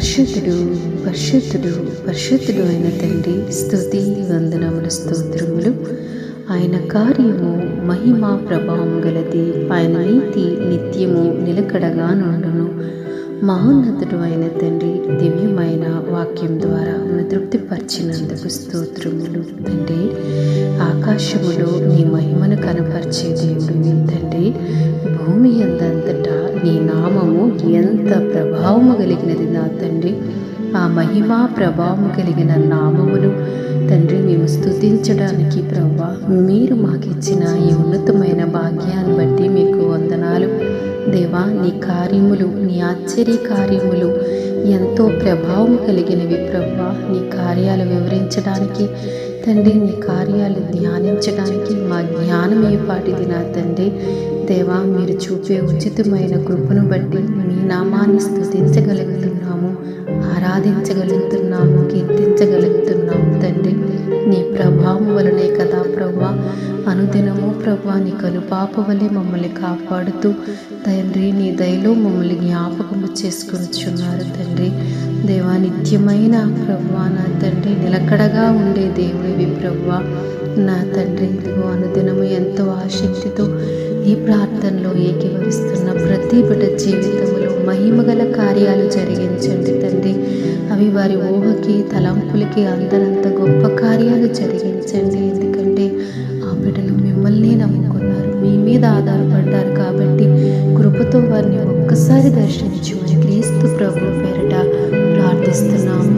పరిశుద్ధుడు పరిశుద్ధుడు పరిశుద్ధుడు అయిన తండ్రి, స్తుతి వందనములు స్తోత్రములు. ఆయన కార్యము మహిమ ప్రభావం గలది, ఆయన నీతి నిత్యము నిలకడగా నుండును. మహోన్నతుడు అయిన తండ్రి, దివ్యమైన వాక్యం ద్వారా మన తృప్తిపరిచినందుకు స్తోత్రములు తండ్రి. ఆకాశములో నీ మహిమను కనపరిచే దేవుడు తండ్రి. భూమి అందంతటా నీ నామము ఎంత ప్రభావము కలిగినది నా తండ్రి. ఆ మహిమా ప్రభావము కలిగిన నామమును తండ్రి మేము స్తుతించడానికి ప్రభువా, మీరు మాకిచ్చిన ఈ ఉన్నతమైన భాగ్యాన్ని బట్టి మీకు వందనాలు దేవా. నీ కార్యములు, నీ ఆశ్చర్య కార్యములు ఎంతో ప్రభావం కలిగినవి ప్రభువా. నీ కార్యాలు వివరించడానికి తండ్రి, నీ కార్యాలు ధ్యానించడానికి మా జ్ఞానం ఏ పాటిది నా తండ్రి. దేవా, మీరు చూపే ఉచితమైన కృపను బట్టి మీ నామాన్ని స్తుతించగలుగుతున్నాము, ఆరాధించగలుగుతున్నాము, కీర్తించగలుగుతున్నాము తండ్రి. నీ ప్రభావం వలనే కదా ప్రభువా, అనుదినము ప్రభువా నీ కనుపాప వలె మమ్మల్ని కాపాడుతూ తండ్రి నీ దయలో మమ్మల్ని జ్ఞాపకము చేసుకొనిచున్నారు తండ్రి. దేవా, నిత్యమైన ప్రభువా నా తండ్రి, నిలకడగా ఉండే దేవుడివి ప్రభువా నా తండ్రి. ఇదిగో అనుదినము ఎంతో ఆసక్తితో ఈ ప్రార్థనలో ఏకీభవిస్తున్న ప్రతి బిడ్డ జీవితంలో మహిమగల కార్యాలు జరిగించండి తండ్రి. అవి వారి ఊహకి తలంపులకి అందరంత గొప్ప కార్యాలు జరిగించండి. ఎందుకంటే ఆ బిడ్డలు మిమ్మల్ని నమ్ముకున్నారు, మీ మీద ఆధారపడ్డారు కాబట్టి కృపతో వారిని ఒక్కసారి దర్శించు అని క్రీస్తు ప్రభు పేరిట ప్రార్థిస్తున్నాము.